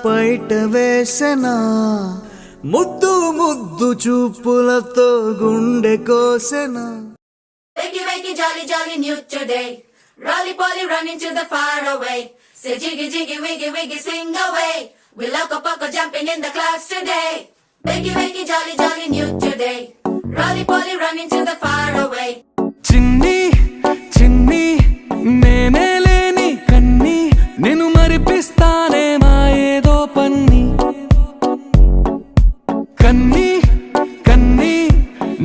పైట వేసెనా ముద్దు ముద్దు చూపులతో గుండె కోసెనా. Wakey, wakey, jolly, jolly, new today. Rolly polly, running to the far away. Say jiggy, jiggy, wiggy, wiggy, sing away. We loco poco jumping in the clouds today. Wakey, wakey, jolly, jolly, new today. Rolly polly, running to the far away. చిన్ని చిన్ని నేనే లేని కన్ని నేను మరిపిస్తానే మా ఏదో పన్ని. కన్ని కన్ని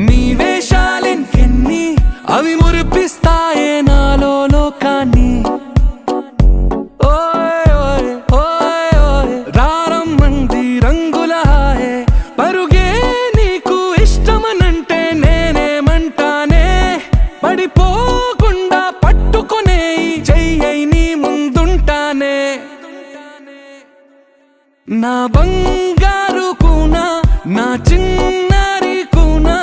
నీ వేషాలెంకెన్ని అవి మురిపిస్తాయే నాలో లోకాన్ని. ఓయ్ ఓయ్ ఓయ్ ఓయ్ రారమ్మంది రంగుల హాయే పరుగే నీకు ఇష్టమనంటే నేనేమంటానే. పడిపోకుండా పట్టుకునే చెయ్యై నీ ముందుంటానే. నా బంగారు కూనా నా చిన్నారి కూనా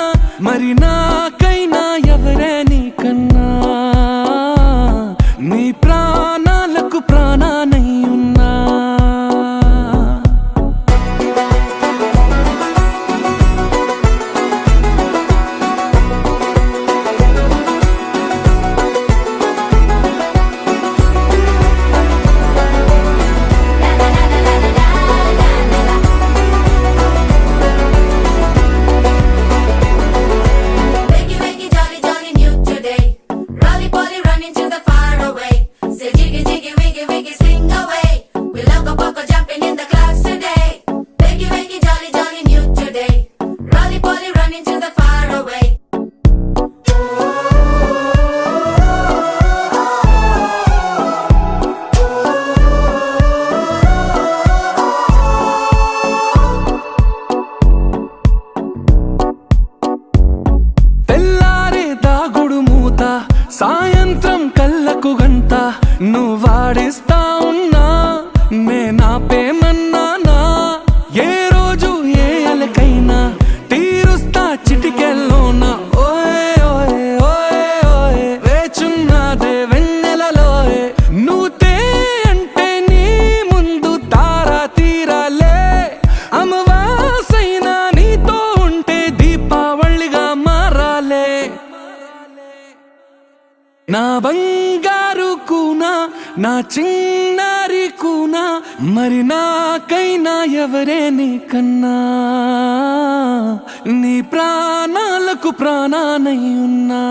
మరి నాకైనా ఎవరే నీకన్నా. నీ ప్రాణాలకు ప్రాణానై ఉన్నా. Wakey, wakey, jolly, jolly, new today. Rolly polly, running to the far away. Say jiggy, jiggy, wiggy, wiggy, sing away. We loco poco jumping in the clouds today. Wakey, wakey, jolly, jolly, new today. Rolly polly, running to the far away. తెల్లారే దాగుడు మూత సాయంత్రం కళ్ళకు గంట నువ్వాడిస్తా ఉన్నా నేనాపేమన్నానా. ఏ రోజు ఏ అలకైనా తీరుస్తా చిటికెల్లోనా. ఓయ్ ఓయ్ ఓయ్ ఓయ్ వేచున్నదే వెన్నెలలోయే నువ్వుతే అంటే నీ ముందు తారా తీరాలే. అమవాసైనా నీతో ఉంటే దీపావళిగా మారాలే. నా బంగారు కూనా నా చిన్నారి కూనా మరి నాకైనా ఎవరే నీకన్నా. నీ ప్రాణాలకు ప్రాణానై ఉన్నా.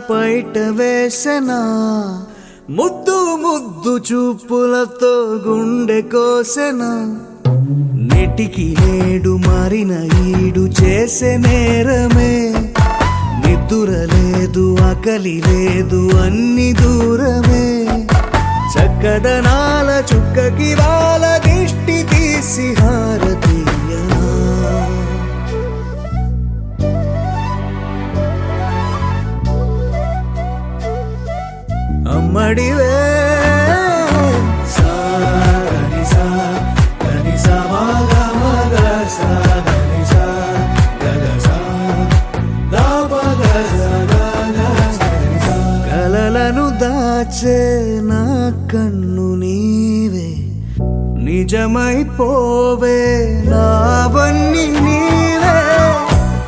పైట వేసెనా ముద్దు ముద్దు చూపులతో గుండె కోసెనా నెటికి నేడు మారిన ఈడు చేసే నేరమే నిద్ర లేదు ఆకలి లేదు అన్ని దూరమే చక్కదనాల చుక్కకి వాళ్ళ దిష్టి తీసి హారతీయనా అమ్మడివే కలలను దాచే నా కన్ను నీవే నిజమైపోవే నావన్నీ నీవే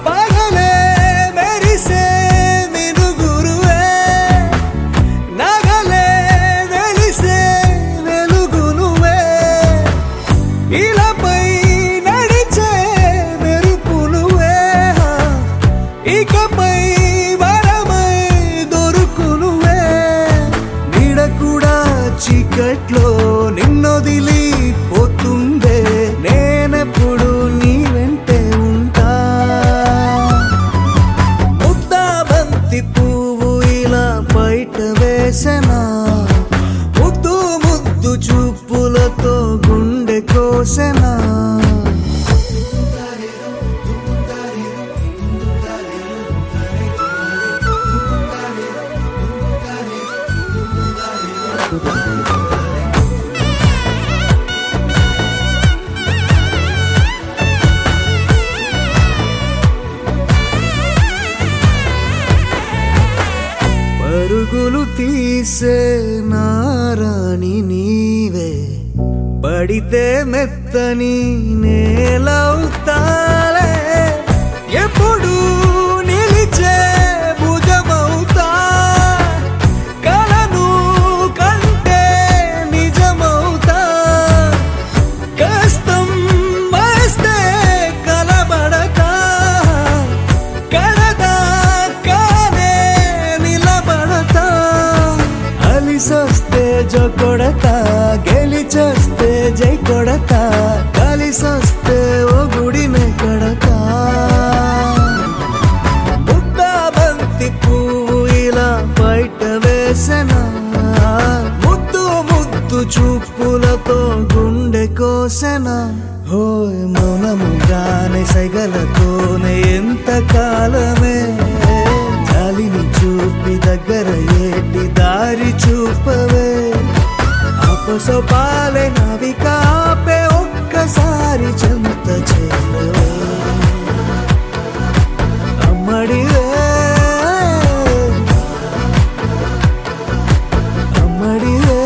పగలే మెరిసే మినుగురువే నగలే వెలిసే వెలుగునువే ఇలాపై నడిచే మెరుపునువే ఇకపై వరమై దొరుకునువే నీడ కూడా చీకట్లో నిన్నొదిలి పోతుందే నేనెప్పుడు నీ వెంటే ఉంటా ముద్దా బంతి పువ్వు ఇలా బయట వేసెనా ముద్దు ముద్దు చూపులతో గుండె కోసెనా పరుగులు తీసే నారాణి నీవే పడితే మెత్తని నేలవుతాలే ఎప్పుడు నిలిచే భుజమవుతా కలను కంటే నిజమవుతా కష్టం వస్తే కలబడతా కడదాకానే నిలబడతా అలిసొస్తే జో కొడతా గెలిచొస్తే జై కొడతా కలిసొస్తే ఓ గుడినే కడతా ముద్దా బంతి పువ్వు ఇలా బయట వేసెనా ముద్దు ముద్దు చూపులతో గుండె కోసెనా హోయ్ మౌనముగానే సైగలతోనే ఎంత కాలమే జాలిని చూపి దగ్గర ఏటి దారి చూపవే అపసోపాలే నవికాపే ఒక్కసారి చెంత చేరవే అమ్మడివే అమ్మడివే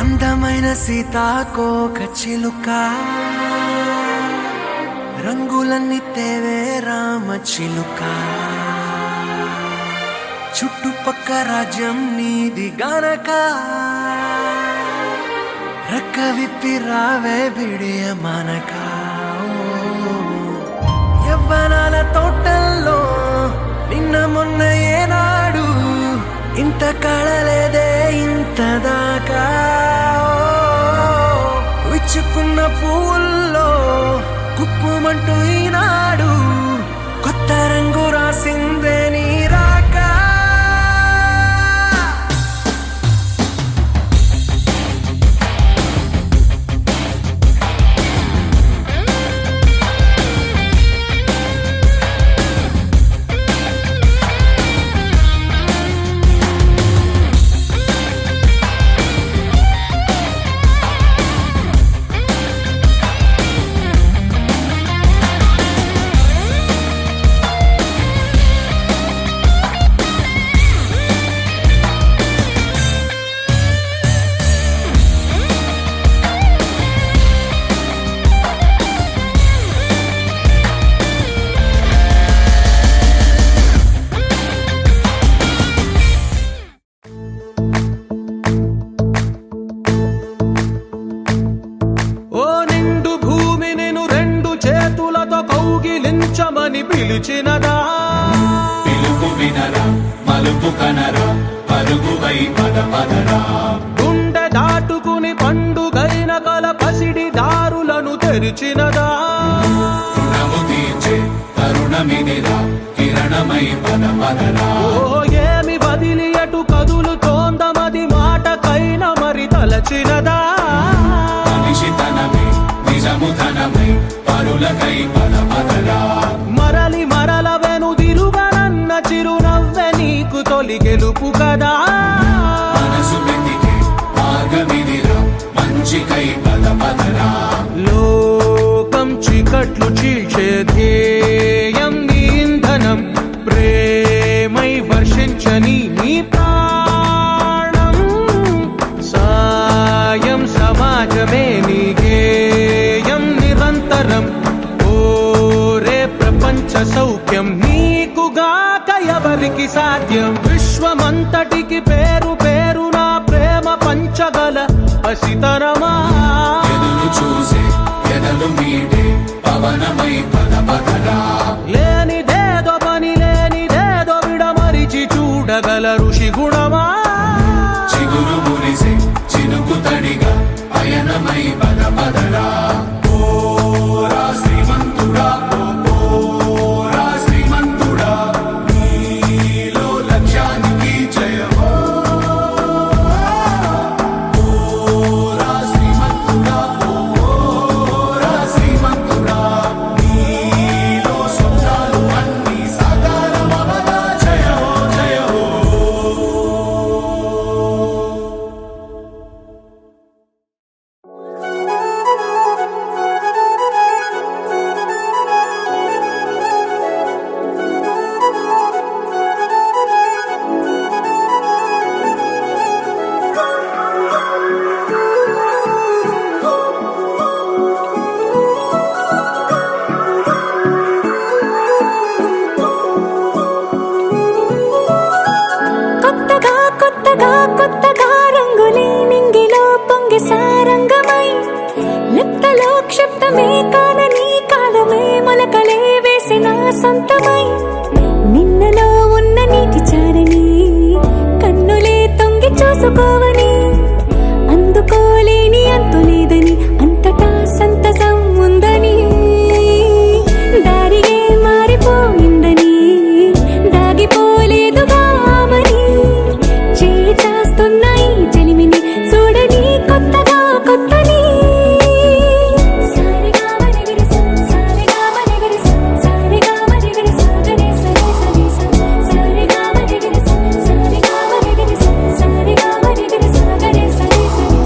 అందమైన సీతాకోక చిలుక రంగులన్నీ తేవే రామ చిలుక చుట్టుపక్క రాజ్యం నీది గనక రెక్క విప్పి రావే బిడియ మనక యవ్వనాల తోటల్లో నిన్న మొన్న ఏనాడు ఇంత కళలేదే ఇంత దాకా విచ్చుకున్న పూల్లో కుప్పుమంటూ ఈనాడు కొత్త రంగు రాసిందే నీ రాక పిలిచినదా పిలుపు వినరా మలుపు కనరా పరుగువై పద పదరా గుండె దాటుకుని పండుగైన కల పసిడి దారులను తెరిచినదా రుణము తీర్చే తరుణమిదిరా కిరణమై పద పదరా ఓ ఏమి వదిలి అటు కదులుతోందమది మాటకైన మరి తలచినదా మనిషితనమే నిజముతనమై పరులకై పద పదరా మరలి మరల వెనుదిరుగనన్న చిరునవ్వె నీకు తొలి గెలుపు కదా మనసు వెతికే మార్గమిదిరా మంచికై పద పదరా లోకం చీకట్లు చీల్చే ధ్యేయం నీ ఇంధనం ప్రేమై వర్షించని నీ ప్రాణం సాయం సమాజమే నీ గేయం నిరంతరం ఓరే ప్రపంచ సౌఖ్యం నీకుగాక ఎవరికి సాధ్యం విశ్వమంతటికి పేరు పేరు నా ప్రేమ పంచగల పసితరమా ఎదురు చూసే ఎదలు మీడే పవనమై పద పదరా లేనిదేదో పని లేనిదేదో విడమరిచి చూడగల ఋషి గుణమా చిగురు మురిసే చినుకు తడిగా పయనమై పద పదరా ఓరా శ్రీమంతుడా ఓరా శ్రీమంతుడా నీలో లక్ష్యానికి జయమో ఓరా శ్రీమంతుడా ఓరా శ్రీమంతుడా నీలో స్వప్నాలు అన్నీ సాకారమవగా జయహో జయహో కొత్తగా కొత్తగా కొత్తగా రంగులే నింగిలో పొంగి సారంగమై లిప్తలో క్షిప్తమే కాదని కాలమే మొలకలే వేసిన సొంతమై నిన్నలో ఉన్న నీటి చారని కన్నులే తొంగి చూసుకోవని అందుకోలేని అంతులేదని అంతటా సంతసం ఉందని దారియే మారిపోయిందని దాగిపోలేదుగా ఆమని చేస్తాస్తున్నాయి చెలిమిని చూడని కొత్తగా కొత్తని సారిగా మరిగిరి సారిగా మరిగిరి సారిగా మరిగిరి సాగరే సరే సరే సారిగా మరిగిరి సారిగా మరిగిరి సారిగా మరిగిరి సాగరే సరే సరే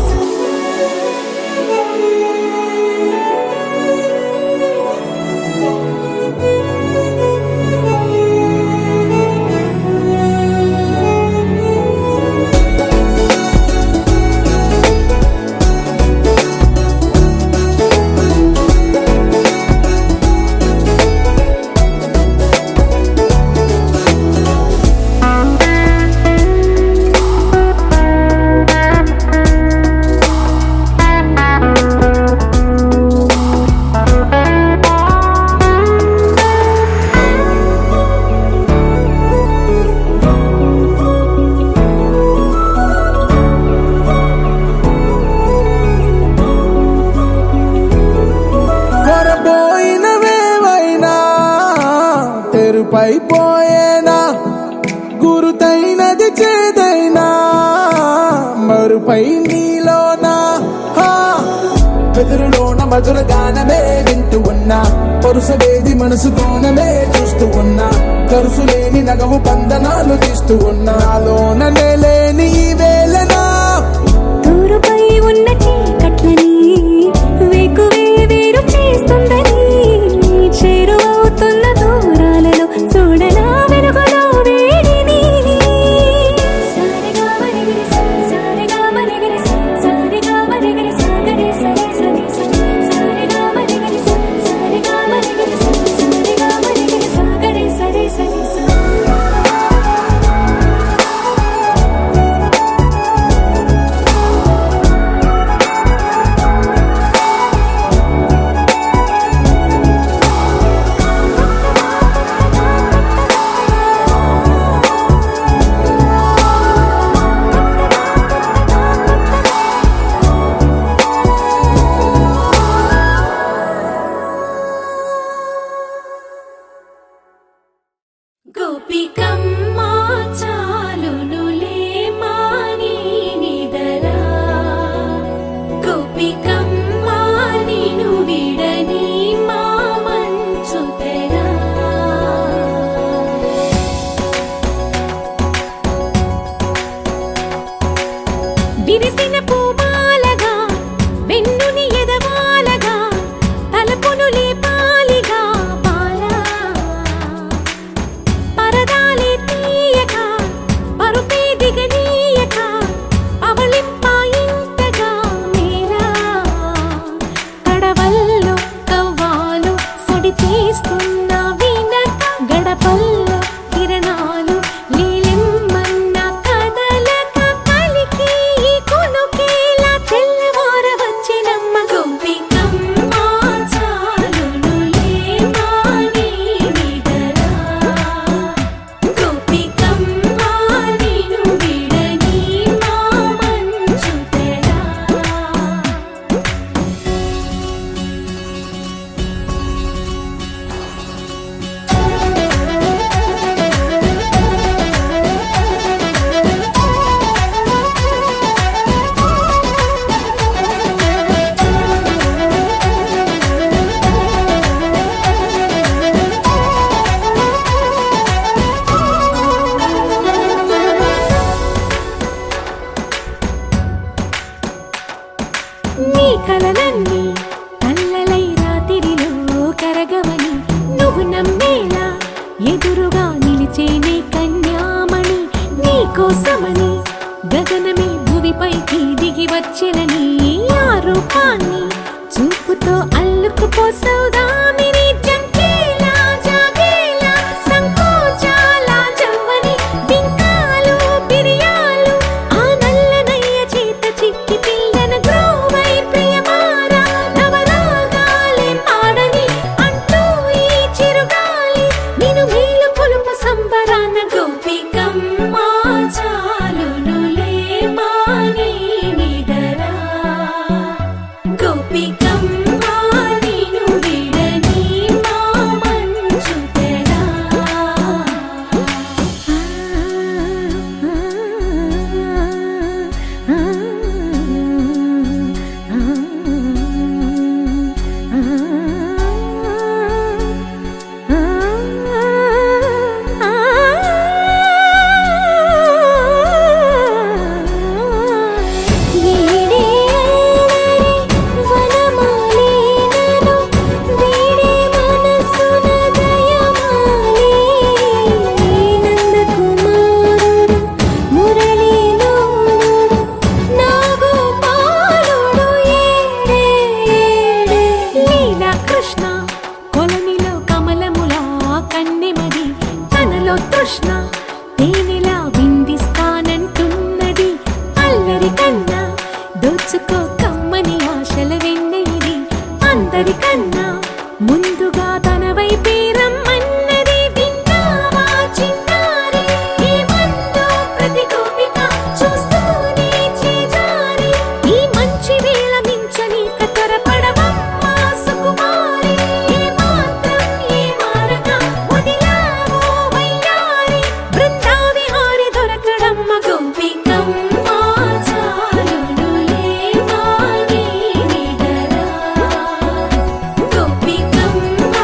కొరబోయినవేవైనా తెరుపైపోయేనా గురుతైనది చేదైనా మరుపై నీలోనా వెదురులోన మధుర గానమే వింటూ ఉన్నా పరుసవేది మనసు కోణమే చూస్తూ ఉన్నా కరుసులేని నగవు బంధనాలు తీస్తూ ఉన్నా లోన లేని ఈ వేళనా తూరుపై ఉన్న చీకట్లని వేకువే వేరు చేస్తుందని చేరువవుతున్న దూరాలలో చూడనా వెలుగులో వేడిని సారిగా మరిగిరి సారిగా మరిగిరి సారిగా మరిగిరి సాగరే సరే సరే సారిగా మరిగిరి సారిగా మరిగిరి సారిగా మరిగిరి సాగరే సరే సరే గోపికమ్మ చాలునులే మాని నిదరా గోపికమ్మ నిను విడని మా మంచు తెరా విరిసిన పూమాలగా వెన్నుని ఎదవాలగా తలపును లేపాలిగా బాలా పరదాలే తీయక పరుపే దిగనీయక అవళింపాయింతగా మేరా కడవల్లో కవ్వాలు సడి తీస్తున్న వినక గడపల్లో కిరణాలు లీలెమ్మన్న కదలక కలికి ఈ కొనుకేలా తెల్లవార వచ్చినమ్మ గోపికమ్మ చాలునులే మాని నిదరా గోపికమ్మ నిను విడని మా మంచు తెరా నీ కలలన్నీ కల్లలై రాత్రిలో కరగవని నువ్వు నమ్మేలా ఎదురుగా నిలిచేనే కన్యామణి నీ కోసమని గగనమే భువిపైకి దిగి వచ్చినని ఆ రూపాన్ని చూపుతో అల్లుకుపోసౌదామిని జంకేలా జాగేలా సంకోచాల జవ్వని బింకాలు బిరియాలు ఆ నల్లనయ్య చేత చిక్కి పిల్లన గ్రోవై ప్రియమారా నవరాగాలే పాడని అంటూ ఈ చిరుగాలి నిను మేలు కొలుపు సంబరాన గోపికమ్మ చాలునులే మాని నిదరా గోపికమ్మ నిను విడని మా మంచు తెరా వీడే అల్లరి వనమాలినను వీడే మనసున దయమాలి నందకుమారుడు మురళీలోనుడు నాగోపాలుడు ఏడే లీలా కృష్ణ కొలనిలో కమలములా కన్నెమది తనలో తృష్ణ తేనెలా విందిస్తానంటున్నది అల్లరి కన్నా దోచుకో కమ్మని ఆశల వెన్నెయిది అందరికన్నా ముందుగా తన వైపే రమ్మన్నది విన్నావా చిన్నారి ఏమందో ప్రతి గోపిక చూస్తూనే చేజారి ఈ మంచి వేళ మించని కతరపడవమ్మ సుకుమారి ఏ మాత్రం ఏ మారక వదిలావో వయ్యారి బృందావిహారి దొరకడమ్మ గోపికమ్మ చాలునులే మాని నిదరా గోపికమ్మ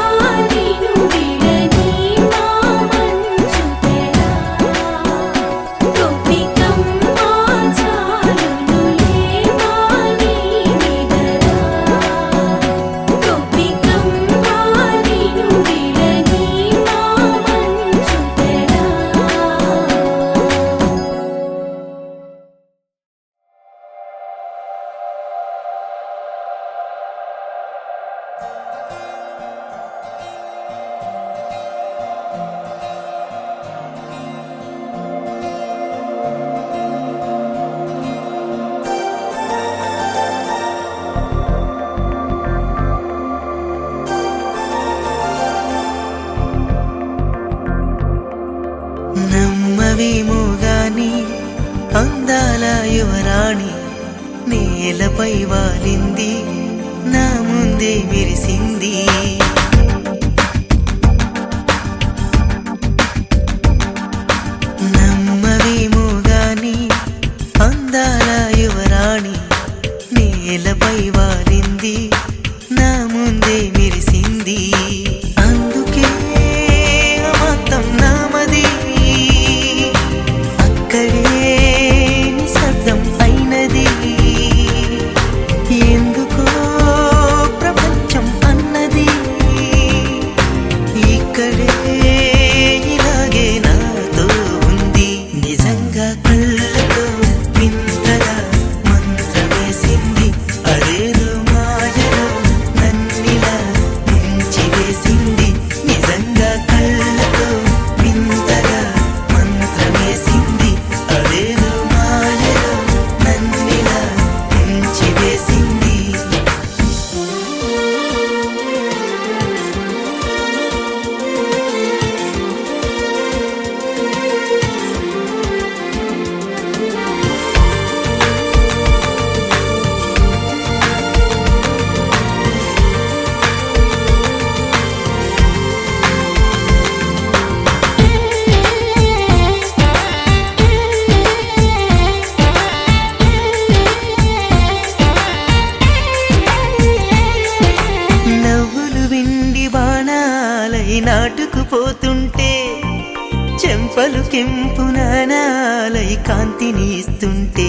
నిను విడని మా మంచు తెరా గోపికమ్మ చాలునులే మాని నిదరా గోపికమ్మ నిను విడని మా మంచు తెరా నమ్మవేమో గాని అందాల యువరాణి నేలపై వాలింది నా ముందే మెరిసింది పోతుంటే చెంపలు కెంపు నానాలై కాంతిని ఇస్తుంటే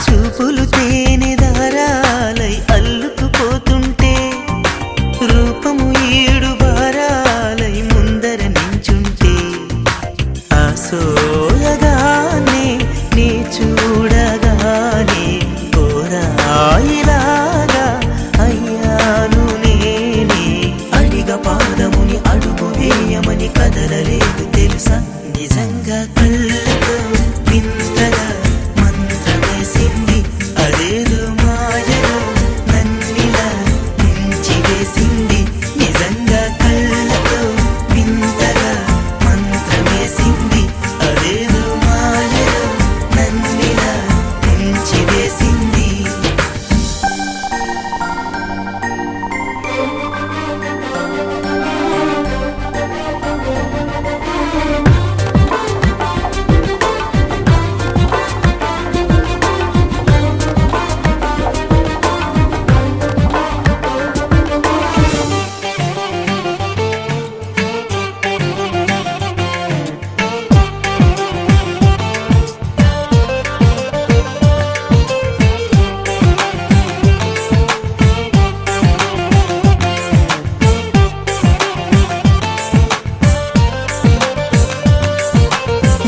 చూపులు తేనె దారాలై అల్లుకుపోతుంటే రూపము ఏడు బారాలై ముందర నించుంటే ఆసోయగానే నీ చూడగానే ఓరాయిలాగా అయ్యాను నేనే అడిగ పాదముని అడుగు వేయమని కదలలేదు తెలుసా నిజంగా కళ్ళతో వింతగా మంత్రమేసింది అదేదో మాయలో నన్నిలా ముంచి వేసింది నిజంగా కళ్ళతో వింతగా మంత్రమేసింది అదేదో మాయలో నన్నిలా ముంచి వేసింది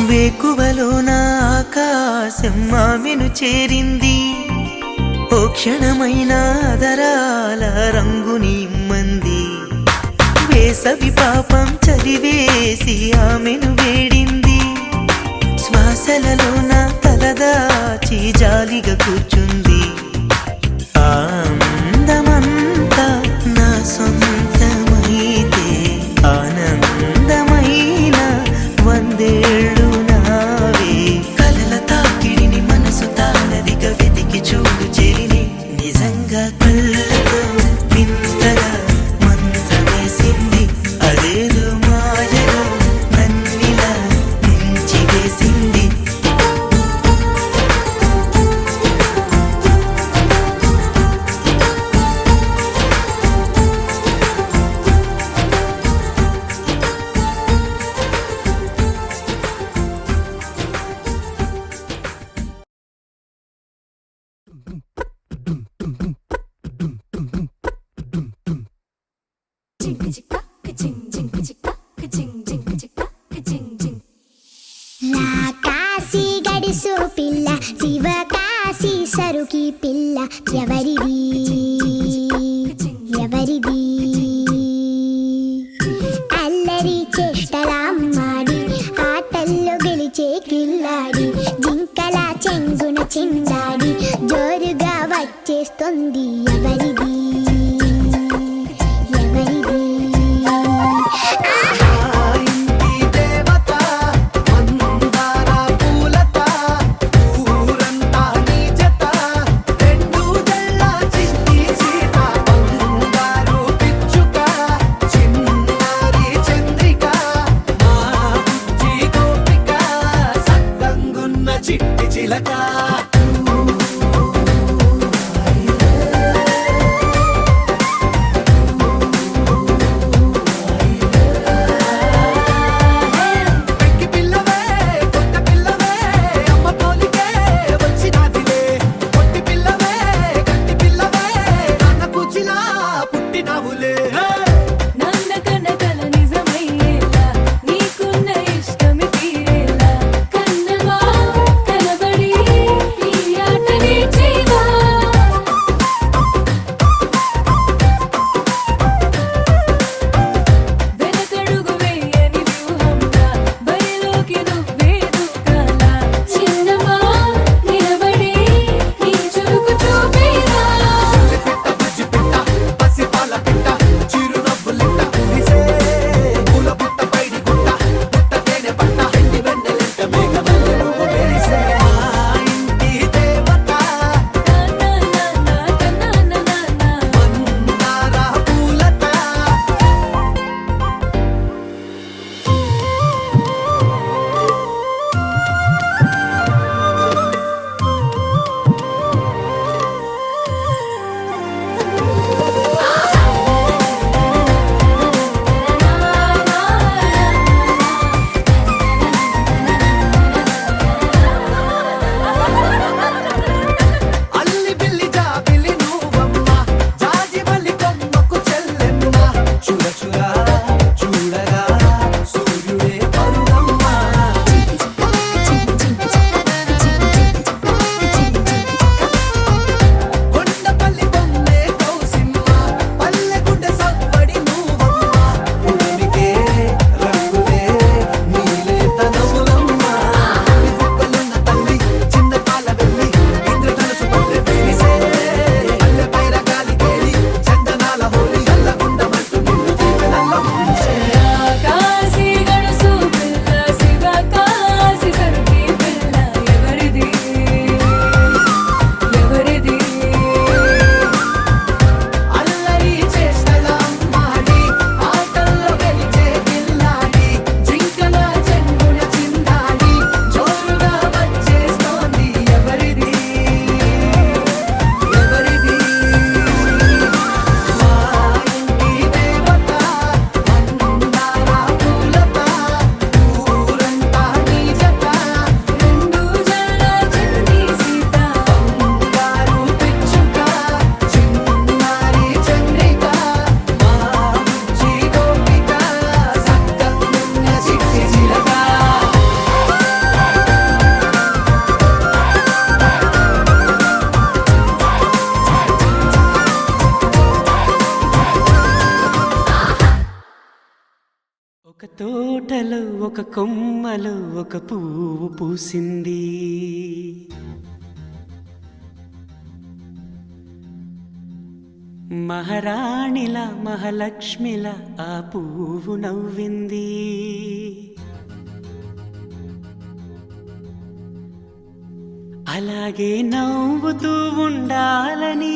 వేకువలో నా ఆకాశం ఆమెను చేరింది ఓ క్షణమైన దరాల రంగుని ఇమ్మంది వేసవి పాపం చలివేసి ఆమెను వేడింది శ్వాసలలో నా తలదాచి జాలిగా కూర్చుంది ఆ అందమంతా నా సొంతమైతే ఆనందమైన వందేళ్ళు నావే కలల తాకిడిని మనసు తానదిగా వెతికి చూడు చెలిని నిజంగా కళ్ళతో వింతగా మంత్రమేసింది అదేదో మాయలో నన్నిలా ముంచి వేసింది కాశీ గడిసు పిల్ల శివ కాశీ సరుకి పిల్ల ఎవరిది ఎవరిది అల్లరి చేష్టలామ్మాడి ఆటల్లో గెలిచే కిల్లాడి జింకల చెంగున చిందాడి జోరుగా వచ్చేస్తుంది ఎవరిది ఎవరిది చంద్రిక ఒక తోటలో ఒక కొమ్మలో ఒక పువ్వు పూసింది. మహారాణిలా మహాలక్ష్మిలా ఆ పువ్వు నవ్వింది. అలాగే నవ్వుతూ ఉండాలని,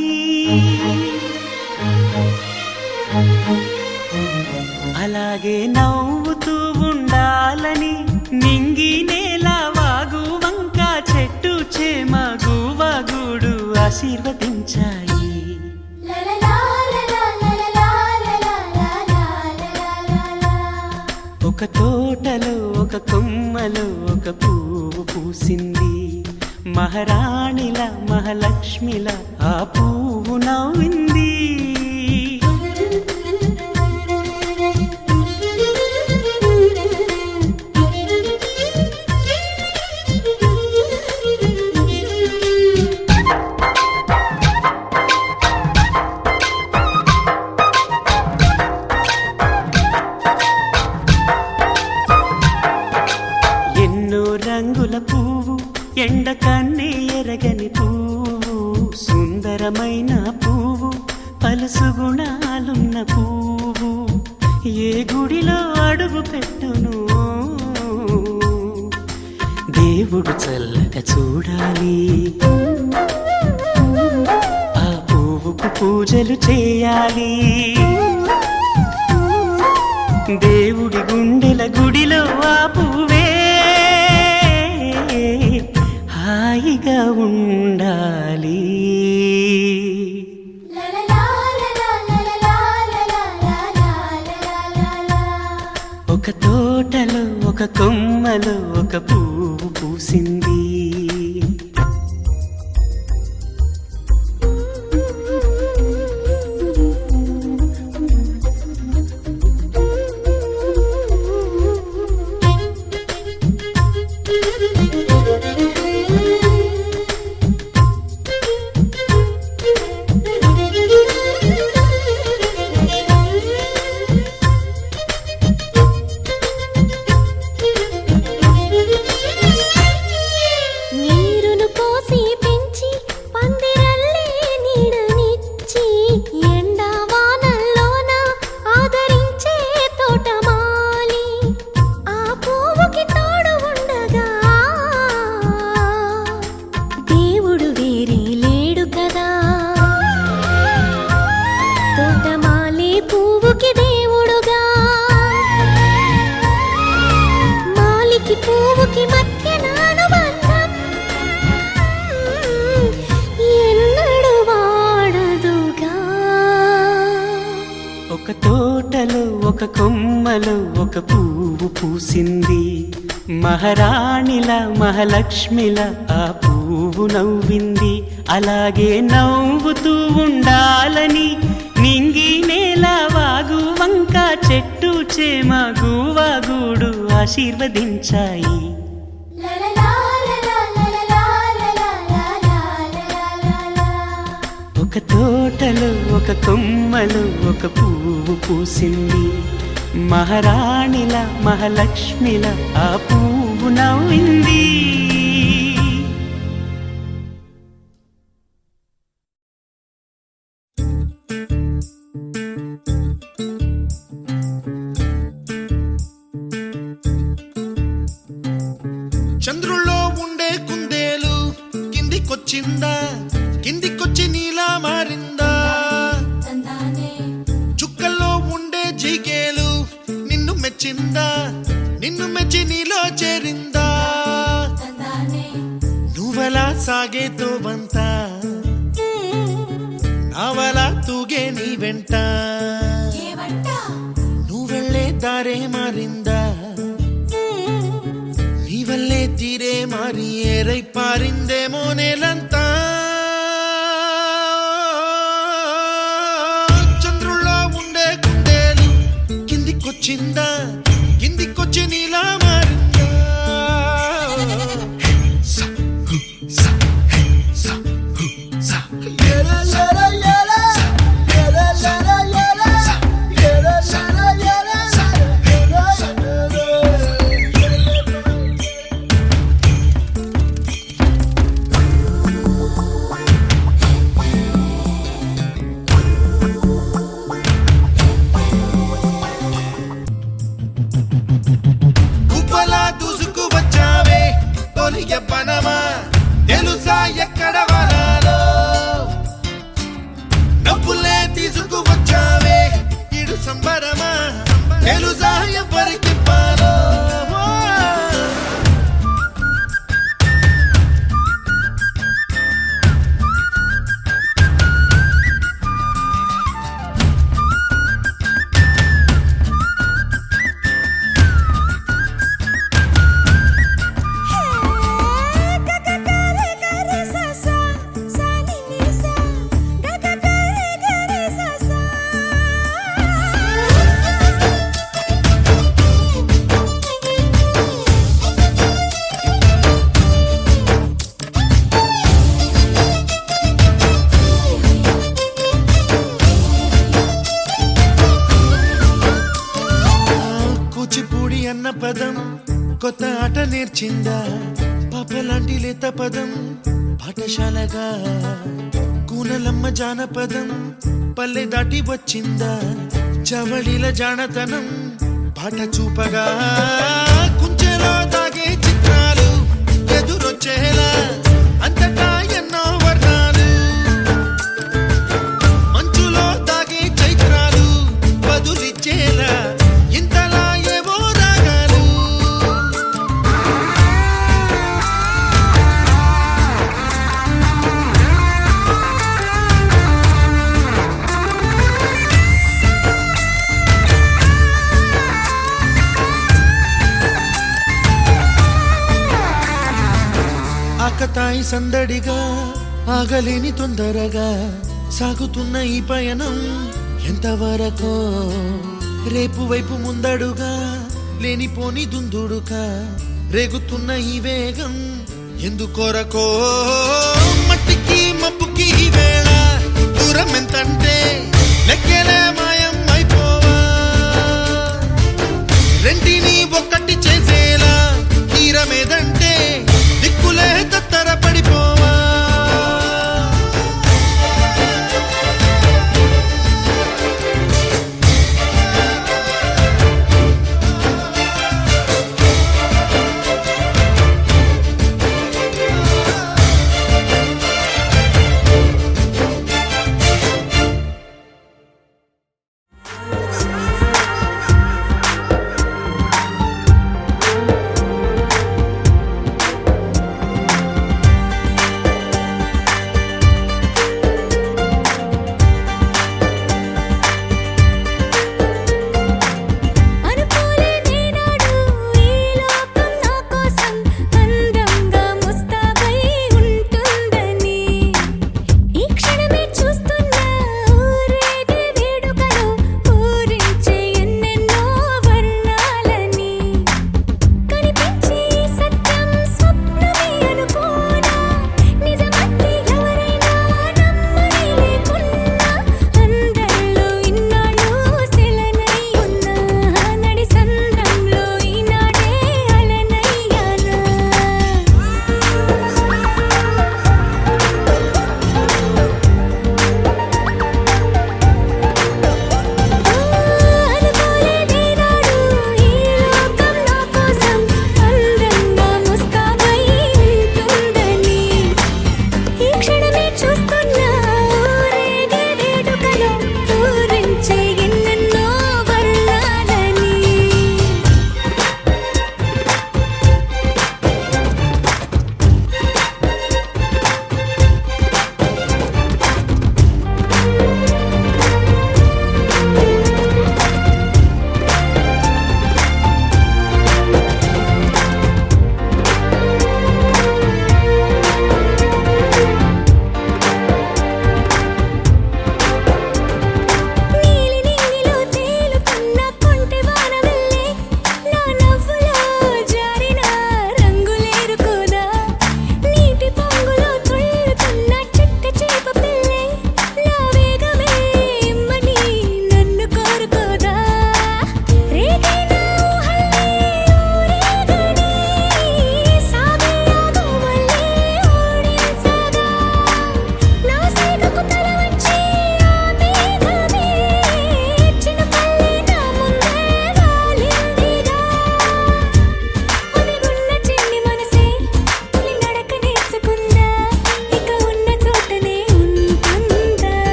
అలాగే నవ్వుతూ ఉండాలని నింగి నేల వాగు వంక చెట్టు చేమ గువగూడు ఆశీర్వదించాయి. ఒక తోటలో ఒక కొమ్మలో ఒక పువ్వు పూసింది. మహారాణిల మహాలక్ష్మిల ఆ పువ్వు నవ్వింది. రంగుల పువ్వు ఎండ కన్నే ఎరగని పువ్వు, సుందరమైన పువ్వు పలుసు గుణాలున్న పువ్వు, ఏ గుడిలో అడుగు పెట్టును దేవుడు చల్లగా చూడాలి. ఆ పువ్వుకు పూజలు చేయాలి. దేవుడి గుండెల గుడిలో ఆ పువ్వే హాయిగా ఉండాలి. ఒక తోటలో ఒక కొమ్మలో ఒక పువ్వు పూసింది. ఒక తోటలో ఒక కొమ్మలో ఒక పువ్వు పూసింది. మహారాణిల మహాలక్ష్మిల ఆ పువ్వు నవ్వింది. అలాగే నవ్వుతూ ఉండాలని నింగి నేల వాగు వంక చెట్టు చేమ గువగూడు ఆశీర్వదించాయి. ఒక తోటలో ఒక కొమ్మలో ఒక పువ్వు పూసింది. మహారాణిల మహాలక్ష్మిల ఆ పువ్వు నవ్వింది. చంద్రుల్లో ఉండే కుందేలు కిందికొచ్చిందా, కిందికొచ్చి నీలా మారిందా. చుక్కల్లో ఉండే జిగేలు నిన్ను మెచ్చిందా, నిన్ను మెచ్చి నీలో చేరిందా. నువ్వలా సాగే తోవంత నావలా తూగే నీ వెంట, నువ్వెళ్ళే దారే మారిందా, నీ వల్లే తీరే మారి ఏరై పారిందేమో నేలంతా. చంద్రుల్లో ఉండే కుందేలు కిందికొచ్చిందా, కిందికొచ్చి నీలా మారిందా. యవ్వనమా తెలుసా ఎక్కడ వనాలో డబ్బులే తీసుకువచ్చావే ఇడు సంబరమా తెలుసా ఎవరికి పాలో కూచిపూడి అన్న పదం కొత్త ఆట నేర్చిందా పాపలాంటి లేత పదం పాఠశాలగా కూనలమ్మ జానపదం పల్లె దాటి వచ్చిందా చవళిల జానతనం పాట చూపగా కుంచెలో దాగే చిత్రాలు ఎదురొచ్చేలా అంతటా ఎన్నో వర్ణాలు మంచులో దాగే చైత్రాలు బదులిచ్చేలా ఇంతలా ఏవో రాగాలు ఆకతాయి సందడిగా ఆగలేని తొందరగా సాగుతున్న ఈ పయనం ఎంతవరకో రేపు వైపు ముందడుగా లేనిపోని దుందుడుగా రేగుతున్న ఈ వేగం ఎందుకొరకో మట్టికి మప్పుకి ఈ వేళ దూరం ఎంతంటే లెక్కలే మాయం అయిపోవా రెంటిని ఒక్కటి చేసేలా తీరమేదంటే దిక్కులే తత్తర పడిపోవా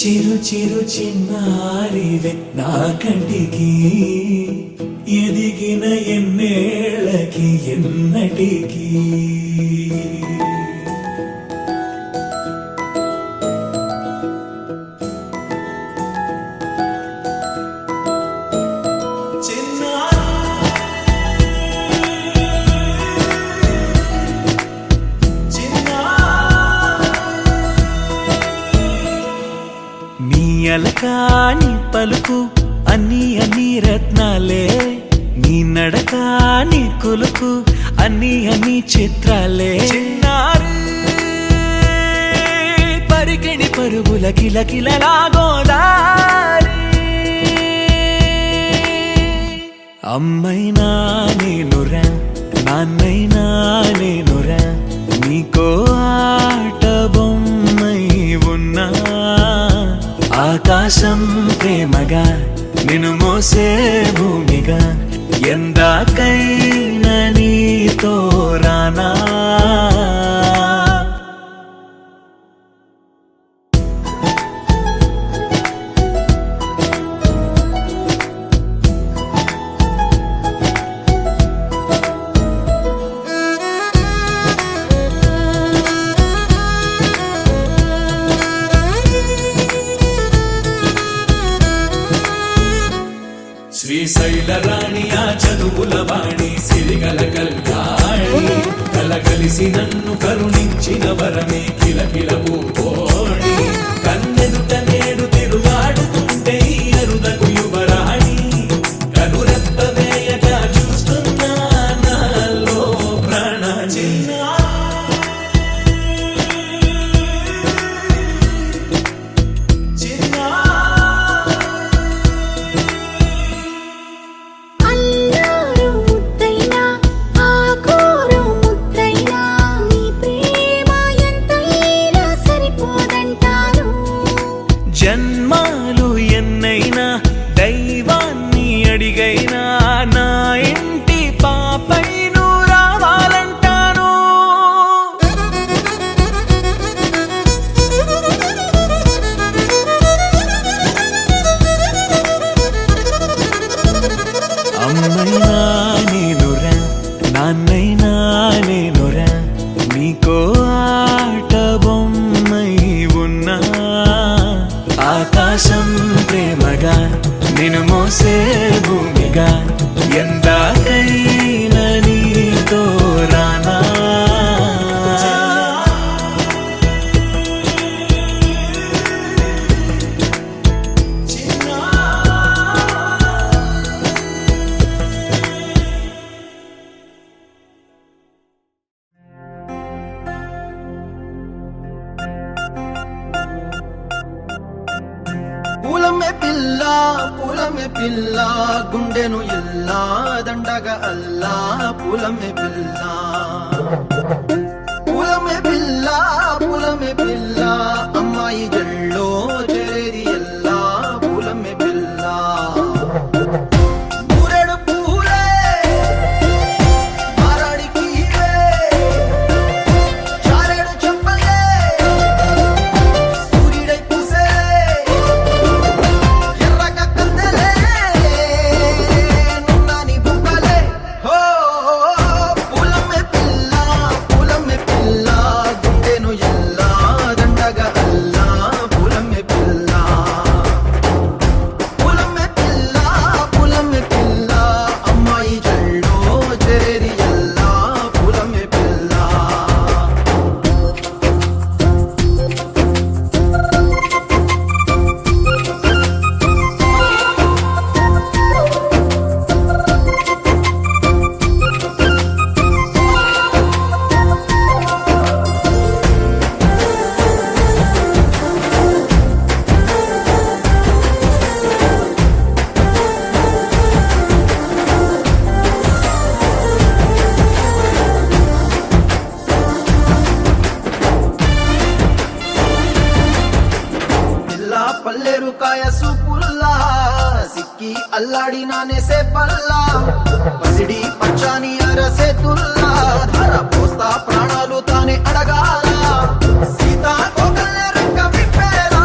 చిరు చిరు చిన్నారివే నా కంటికి ఎదిగిన ఎన్నేళ్ళకి ఎన్నటికి అలకాని పలుకు అన్ని అన్ని రత్నాలే నీ నడకాని కులుకు అన్ని అన్ని చిత్రాలే చిన్నారు పరికిణి పరుగుల కిలకిలలాగోదారి అమ్మైనా నేనురా నాన్నైనా నేనురా నీకో ఆట బొమ్మై ఉన్నా ఆకాశం ప్రేమగా నిన్ను మోసే భూమిగా ఎందాకైనా నీతో రానా శ్రీశైల రాణి ఆ చదువుల వాణి సిరిగల కల్యాణి కలగలిసి నన్ను కరుణించిన వరమే కిలకిల పూకోణి కన్నెదుట నేడు తిరుగాడుతుంటే ఈ అరుదకు యువరాణి కనురెప్ప వేయక చూస్తున్నా నాలో ప్రాణ చిన్న అల్లారు ముద్దైనా ఆకోరు ముద్దైనా నీ ప్రేమ ఎంతైనా సరిపోదంటారు జన్మాలు ఎన్నైనా దైవాన్ని అడిగైనా నా ఇంటి పాపై నువ్వు రావాలంటాను అమ్మైనా నేనురా నాన్నైనా నేనురా నీకో ఆట బొమ్మై ఉన్నా ఆకాశం ప్రేమగా నిన్ను మోసే భూమిగా ఎందాకైనా నీతో రానా పూలమే పిల్ల గుండెను ఎల్లా దండగా అల్లా పూలమే పిల్ల పూలమే పిల్ల అమ్మాయి జల్లో చేరేది ఎల్లా పూలమే పిల్ల పూరెడు పూలే మారాడికి చారేడు చెప్పలే సూర్యుడై పూసే పల్లేరు కాయ సూపుల్లా సిక్కి అల్లాడి నానేసే పల్లా పసిడి పచ్చాని అరసే తుల్లా ధర పోస్తా ప్రాణాలు తానే అడగాల సీతా కోకల్లే రంగ విప్పేలా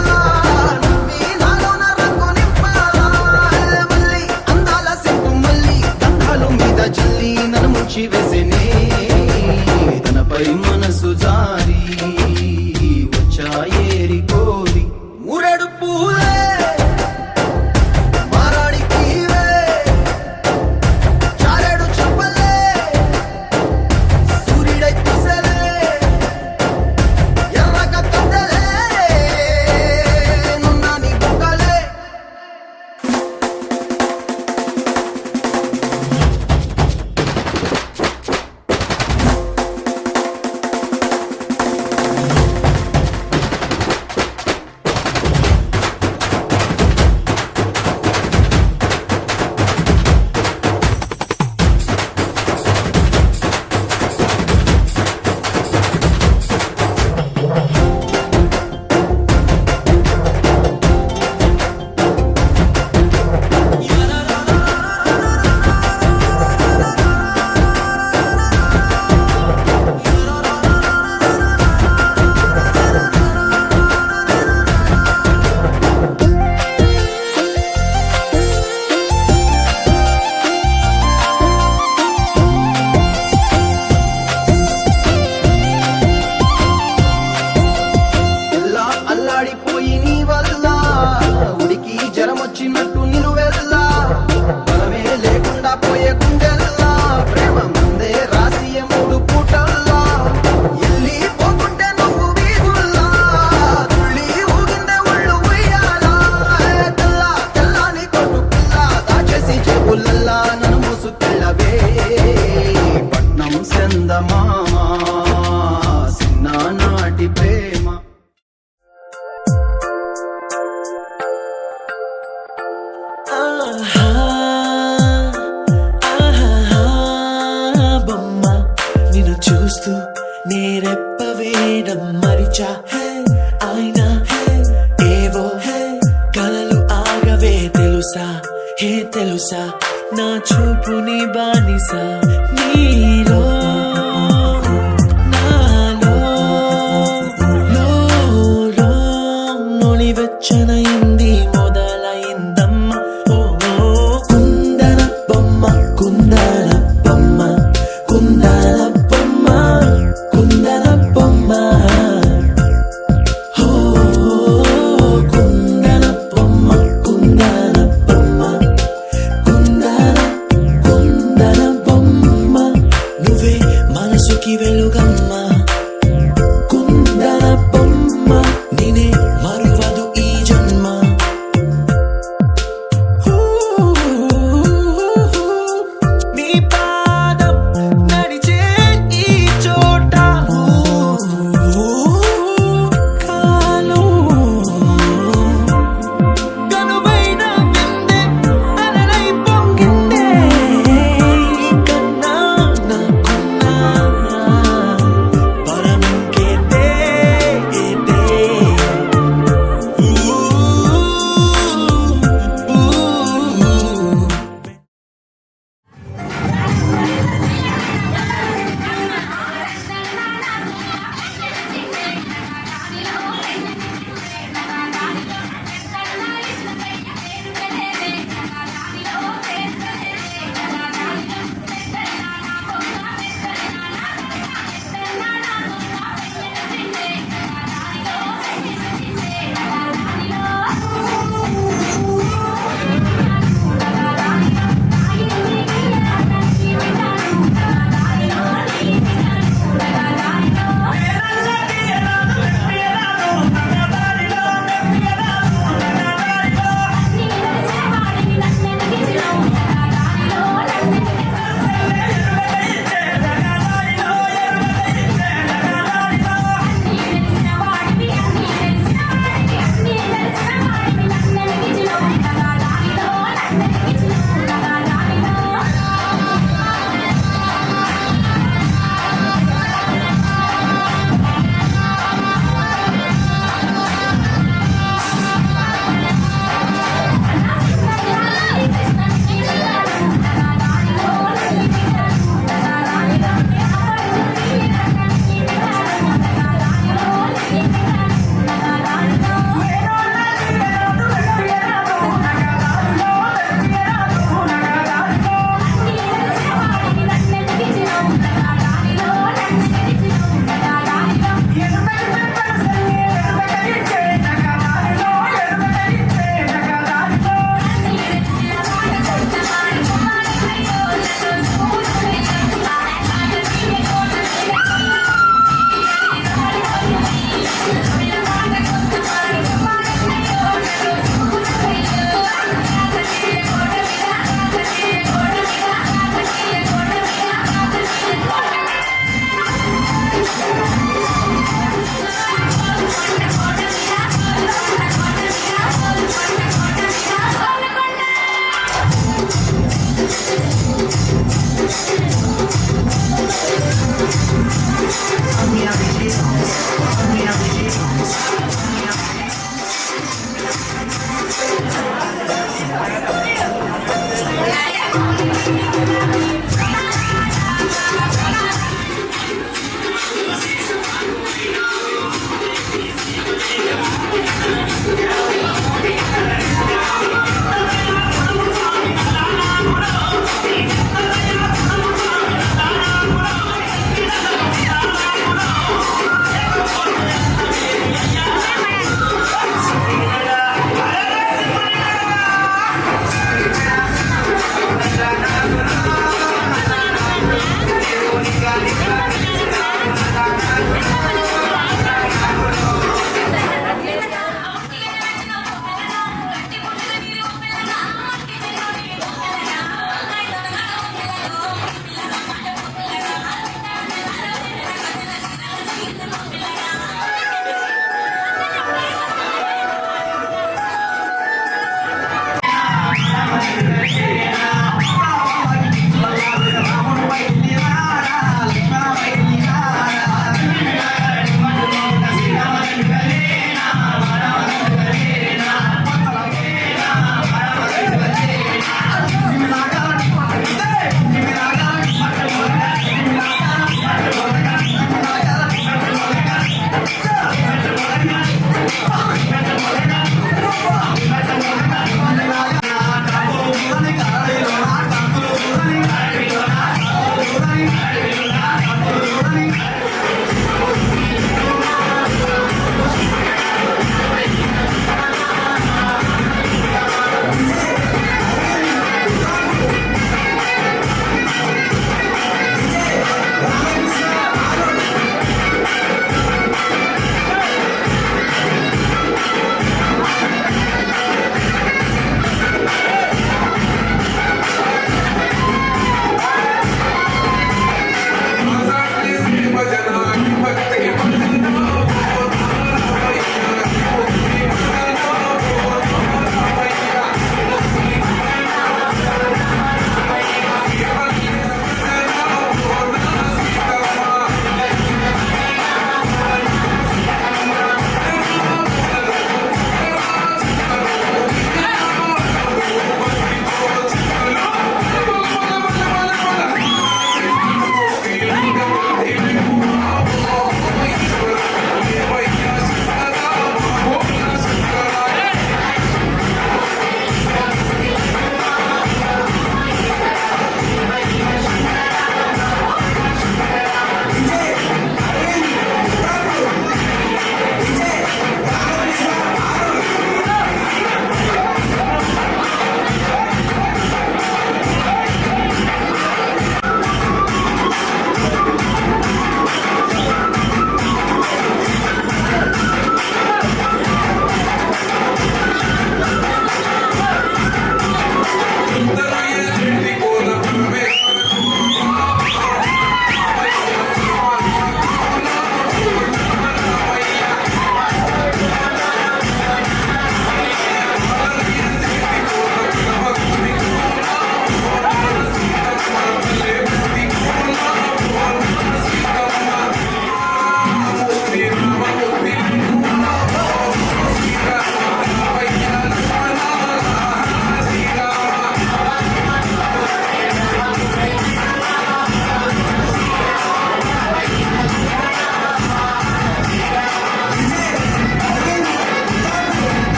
ఆహా ఆహా బొమ్మ నిన్ను చూస్తూ నేరెప్ప వేయడం మరిచా అయినా ఏవో కలలు ఆగవే తెలుసా హే తెలుసా నా చూపుని బానిసా నీలో